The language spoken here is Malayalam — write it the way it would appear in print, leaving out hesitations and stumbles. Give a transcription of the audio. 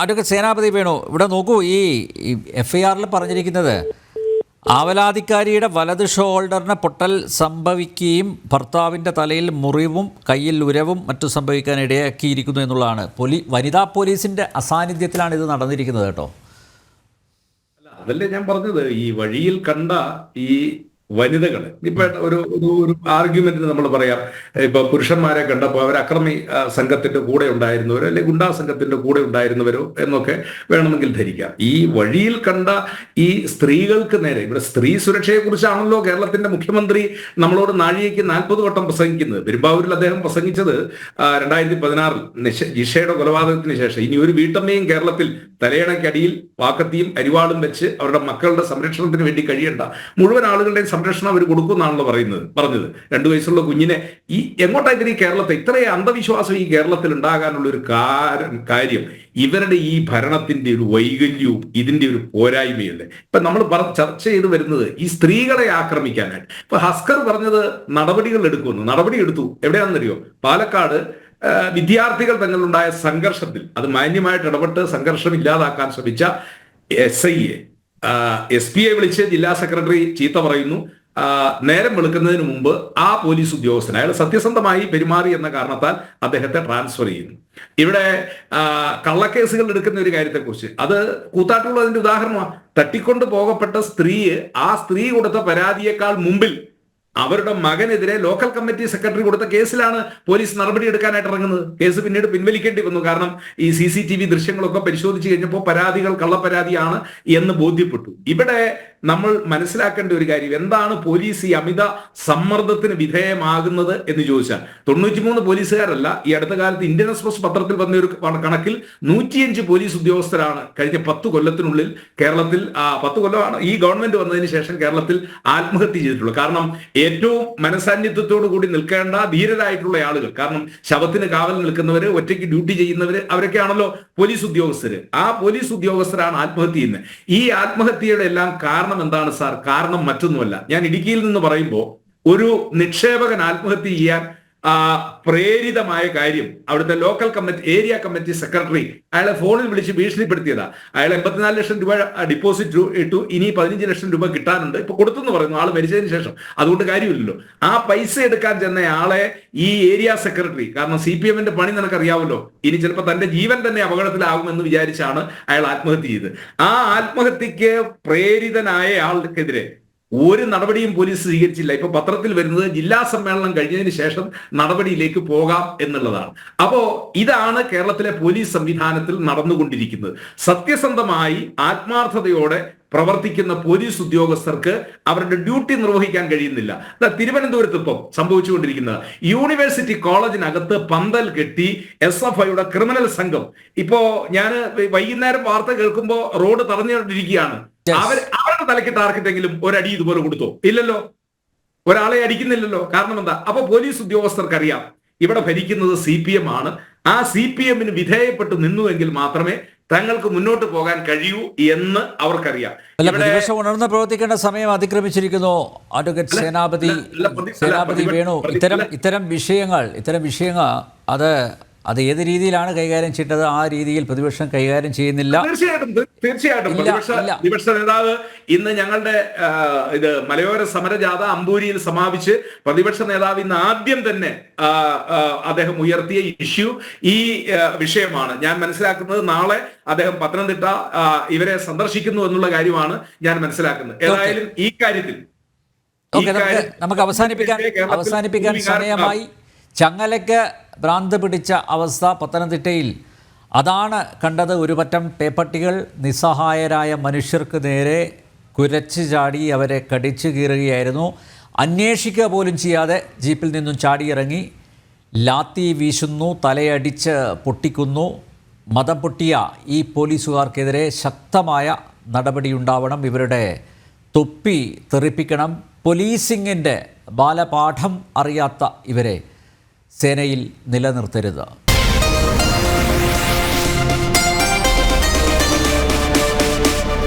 അതൊക്കെ സേനാപതി വേണു, ഇവിടെ നോക്കൂ, ഈ FIR-ൽ പറഞ്ഞിരിക്കുന്നത് ആവലാതിക്കാരിയുടെ വലത് ഷോൾഡറിന് പൊട്ടൽ സംഭവിക്കുകയും ഭർത്താവിൻ്റെ തലയിൽ മുറിവും കയ്യിൽ ഉരവും മറ്റും സംഭവിക്കാൻ ഇടയാക്കിയിരിക്കുന്നു എന്നുള്ളതാണ്. വനിതാ പോലീസിൻ്റെ അസാന്നിധ്യത്തിലാണ് ഇത് നടന്നിരിക്കുന്നത് കേട്ടോ. അതല്ലേ ഞാൻ പറഞ്ഞത്, ഈ വഴിയിൽ കണ്ട ഈ വനിതകൾ ഇപ്പൊ ഒരു ഒരു ആർഗ്യുമെന്റിന് നമ്മൾ പറയാം, ഇപ്പൊ പുരുഷന്മാരെ കണ്ടപ്പോൾ അവർ അക്രമി സംഘത്തിന്റെ കൂടെ ഉണ്ടായിരുന്നവരോ അല്ലെങ്കിൽ ഗുണ്ടാ സംഘത്തിന്റെ കൂടെ ഉണ്ടായിരുന്നവരോ എന്നൊക്കെ വേണമെങ്കിൽ ധരിക്കാം. ഈ വഴിയിൽ കണ്ട ഈ സ്ത്രീകൾക്ക് നേരെ, ഇവിടെ സ്ത്രീ സുരക്ഷയെ കുറിച്ചാണല്ലോ കേരളത്തിന്റെ മുഖ്യമന്ത്രി നമ്മളോട് നാഴികയ്ക്ക് 40 വട്ടം പ്രസംഗിക്കുന്നത്. പെരുമ്പാവൂരിൽ അദ്ദേഹം പ്രസംഗിച്ചത് 2016 ജിഷയുടെ കൊലപാതകത്തിന് ശേഷം ഇനി ഒരു വീട്ടമ്മയും കേരളത്തിൽ തലയണയ്ക്കടിയിൽ വാക്കത്തിയും അരിവാളും വെച്ച് അവരുടെ മക്കളുടെ സംരക്ഷണത്തിന് വേണ്ടി കഴിയേണ്ട, മുഴുവൻ ആളുകളുടെയും സംരക്ഷണം അവർ കൊടുക്കുമെന്നാണല്ലോ പറഞ്ഞത്. 2 വയസ്സുള്ള കുഞ്ഞിനെ ഈ എങ്ങോട്ടായിട്ട് ഈ കേരളത്തെ ഇത്രയും അന്ധവിശ്വാസം ഈ കേരളത്തിൽ ഉണ്ടാകാനുള്ള ഒരു കാര്യം ഇവരുടെ ഈ ഭരണത്തിന്റെ ഒരു വൈകല്യവും ഇതിന്റെ ഒരു പോരായ്മയല്ലേ. ഇപ്പൊ നമ്മൾ ചർച്ച ചെയ്ത് വരുന്നത് ഈ സ്ത്രീകളെ ആക്രമിക്കാനായിട്ട്. ഇപ്പൊ ഹസ്കർ പറഞ്ഞത് നടപടികൾ എടുക്കുമെന്ന്. നടപടി എടുത്തു. എവിടെയാണെന്നറിയോ? പാലക്കാട് വിദ്യാർത്ഥികൾ തങ്ങളുണ്ടായ സംഘർഷത്തിൽ അത് മാന്യമായിട്ട് ഇടപെട്ട് സംഘർഷം ഇല്ലാതാക്കാൻ ശ്രമിച്ച SIയെ SP വിളിച്ച് ജില്ലാ സെക്രട്ടറി ചീത്ത പറയുന്നു. നേരം വെളുക്കുന്നതിന് മുമ്പ് ആ പോലീസ് ഉദ്യോഗസ്ഥൻ അയാൾ സത്യസന്ധമായി പെരുമാറി എന്ന കാരണത്താൽ അദ്ദേഹത്തെ ട്രാൻസ്ഫർ ചെയ്യുന്നു. ഇവിടെ കള്ളക്കേസുകൾ എടുക്കുന്ന ഒരു കാര്യത്തെക്കുറിച്ച് അത് കൂത്താട്ടുള്ളതിന്റെ ഉദാഹരണമാണ്. തട്ടിക്കൊണ്ട് പോകപ്പെട്ട ആ സ്ത്രീ കൊടുത്ത പരാതിയേക്കാൾ മുമ്പിൽ അവരുടെ മകനെതിരെ ലോക്കൽ കമ്മിറ്റി സെക്രട്ടറി കൊടുത്ത കേസിലാണ് പോലീസ് നടപടി എടുക്കാനായിട്ട് ഇറങ്ങുന്നത്. കേസ് പിന്നീട് പിൻവലിക്കേണ്ടി വന്നു. കാരണം ഈ CCTV ദൃശ്യങ്ങളൊക്കെ പരിശോധിച്ച് കഴിഞ്ഞപ്പോൾ പരാതികൾ കള്ളപ്പരാതിയാണ് എന്ന് ബോധ്യപ്പെട്ടു. ഇവിടെ നമ്മൾ മനസ്സിലാക്കേണ്ട ഒരു കാര്യം, എന്താണ് പോലീസ് ഈ അമിത സമ്മർദ്ദത്തിന് വിധേയമാകുന്നത് എന്ന് ചോദിച്ചാൽ 93 പോലീസുകാരല്ല. ഈ അടുത്ത കാലത്ത് ഇന്ത്യൻ എക്സ്പ്രസ് പത്രത്തിൽ വന്ന ഒരു കണക്കിൽ 105 പോലീസ് ഉദ്യോഗസ്ഥരാണ് കഴിഞ്ഞ 10 കൊല്ലത്തിനുള്ളിൽ കേരളത്തിൽ, 10 കൊല്ലമാണ് ഈ ഗവൺമെന്റ് വന്നതിന് ശേഷം കേരളത്തിൽ ആത്മഹത്യ ചെയ്തിട്ടുള്ളത്. കാരണം ഏറ്റവും മനസാന്നിധ്യത്തോടു കൂടി നിൽക്കേണ്ട ധീരരായിട്ടുള്ള ആളുകൾ, കാരണം ശവത്തിന് കാവൽ നിൽക്കുന്നവര്, ഒറ്റയ്ക്ക് ഡ്യൂട്ടി ചെയ്യുന്നവര്, അവരൊക്കെയാണല്ലോ പോലീസ് ഉദ്യോഗസ്ഥര്. ആ പോലീസ് ഉദ്യോഗസ്ഥരാണ് ആത്മഹത്യ ചെയ്യുന്നത്. ഈ ആത്മഹത്യയുടെ എല്ലാം കാരണം എന്താണ് സാർ? കാരണം മറ്റൊന്നുമല്ല. ഞാൻ ഇടുക്കിയിൽ നിന്ന് പറയുമ്പോൾ ഒരു നിക്ഷേപകൻ ആത്മഹത്യ ചെയ്യാൻ പ്രേരിതമായ കാര്യം അവിടുത്തെ local committee area committee secretary അയാളെ ഫോണിൽ വിളിച്ച് ഭീഷണിപ്പെടുത്തിയതാ. അയാൾ 84 ലക്ഷം രൂപ ഡിപ്പോസിറ്റ് ഇട്ടു, ഇനി 15 ലക്ഷം രൂപ കിട്ടാനുണ്ട്, ഇപ്പൊ കൊടുത്തെന്ന് പറയുന്നു ആൾ മരിച്ചതിന് ശേഷം. അതുകൊണ്ട് കാര്യമില്ലല്ലോ. ആ പൈസ എടുക്കാൻ ചെന്ന ആളെ ഈ ഏരിയ സെക്രട്ടറി, കാരണം CPM-ന്റെ പണി നിനക്കറിയാമല്ലോ, ഇനി ചിലപ്പോൾ തന്റെ ജീവൻ തന്നെ അപകടത്തിലാകുമെന്ന് വിചാരിച്ചാണ് അയാൾ ആത്മഹത്യ ചെയ്തത്. ആ ആത്മഹത്യക്ക് പ്രേരിതനായ ആൾക്കെതിരെ ഒരു നടപടിയും പോലീസ് സ്വീകരിച്ചില്ല. ഇപ്പൊ പത്രത്തിൽ വരുന്നത് ജില്ലാ സമ്മേളനം കഴിഞ്ഞതിന് ശേഷം നടപടിയിലേക്ക് പോകാം എന്നുള്ളതാണ്. അപ്പോ ഇതാണ് കേരളത്തിലെ പോലീസ് സംവിധാനത്തിൽ നടന്നുകൊണ്ടിരിക്കുന്നത്. സത്യസന്ധമായി ആത്മാർത്ഥതയോടെ പ്രവർത്തിക്കുന്ന പോലീസ് ഉദ്യോഗസ്ഥർക്ക് അവരുടെ ഡ്യൂട്ടി നിർവഹിക്കാൻ കഴിയുന്നില്ല. തിരുവനന്തപുരത്ത് ഇപ്പം സംഭവിച്ചുകൊണ്ടിരിക്കുന്നത്, യൂണിവേഴ്സിറ്റി കോളേജിനകത്ത് പന്തൽ കെട്ടി SFIയുടെ ക്രിമിനൽ സംഘം. ഇപ്പോ ഞാൻ വൈകുന്നേരം വാർത്ത കേൾക്കുമ്പോൾ റോഡ് തടഞ്ഞുകൊണ്ടിരിക്കുകയാണ്. അവരുടെ തലക്കിട്ട് ആർക്കിട്ടെങ്കിലും ഒരടി ഇതുപോലെ കൊടുത്തോ? ഇല്ലല്ലോ, ഒരാളെ അടിക്കുന്നില്ലല്ലോ. കാരണം എന്താ? അപ്പൊ പോലീസ് ഉദ്യോഗസ്ഥർക്കറിയാം ഇവിടെ ഭരിക്കുന്നത് CPM ആണ്. ആ CPM-ന് വിധേയപ്പെട്ട് നിന്നുവെങ്കിൽ മാത്രമേ തങ്ങൾക്ക് മുന്നോട്ട് പോകാൻ കഴിയൂ എന്ന് അവർക്കറിയാം. പ്രതിപക്ഷം ഉണർന്ന് പ്രവർത്തിക്കേണ്ട സമയം അതിക്രമിച്ചിരിക്കുന്നു. അഡ്വക്കേറ്റ് സേനാപതി വേണു, ഇത്തരം വിഷയങ്ങൾ അത് ഏത് രീതിയിലാണ് കൈകാര്യം ചെയ്തത്? ആ രീതിയിൽ പ്രതിപക്ഷം കൈകാര്യം ചെയ്യുന്നില്ല. തീർച്ചയായിട്ടും പ്രതിപക്ഷ നേതാവ് ഇന്ന് ഞങ്ങളുടെ മലയോര സമരജാഥ അമ്പൂരിയിൽ സമാപിച്ച് പ്രതിപക്ഷ നേതാവ് ഇന്ന് ആദ്യം തന്നെ അദ്ദേഹം ഉയർത്തിയ ഇഷ്യൂ ഈ വിഷയമാണ്. ഞാൻ മനസ്സിലാക്കുന്നത് നാളെ അദ്ദേഹം പത്തനംതിട്ട ഇവരെ സന്ദർശിക്കുന്നു എന്നുള്ള കാര്യമാണ് ഞാൻ മനസ്സിലാക്കുന്നത്. ഏതായാലും ഈ കാര്യത്തിൽ നമുക്ക് അവസാനിപ്പിക്കാൻ സമയമായി. ചങ്ങലയ്ക്ക് ഭ്രാന്ത് പിടിച്ച അവസ്ഥ പത്തനംതിട്ടയിൽ. അതാണ് കണ്ടത്. ഒരു പറ്റം പേപ്പട്ടികൾ നിസ്സഹായരായ മനുഷ്യർക്ക് നേരെ കുരച്ചു ചാടി അവരെ കടിച്ചു കീറുകയായിരുന്നു. അന്വേഷിക്കുക പോലും ചെയ്യാതെ ജീപ്പിൽ നിന്നും ചാടിയിറങ്ങി ലാത്തി വീശുന്നു, തലയടിച്ച് പൊട്ടിക്കുന്നു. മതം പൊട്ടിയ ഈ പോലീസുകാർക്കെതിരെ ശക്തമായ നടപടിയുണ്ടാവണം. ഇവരുടെ തൊപ്പി തെറിപ്പിക്കണം. പോലീസിങ്ങിൻ്റെ ബാലപാഠം അറിയാത്ത ഇവരെ സേനയിൽ നിലനിർത്തരുത്.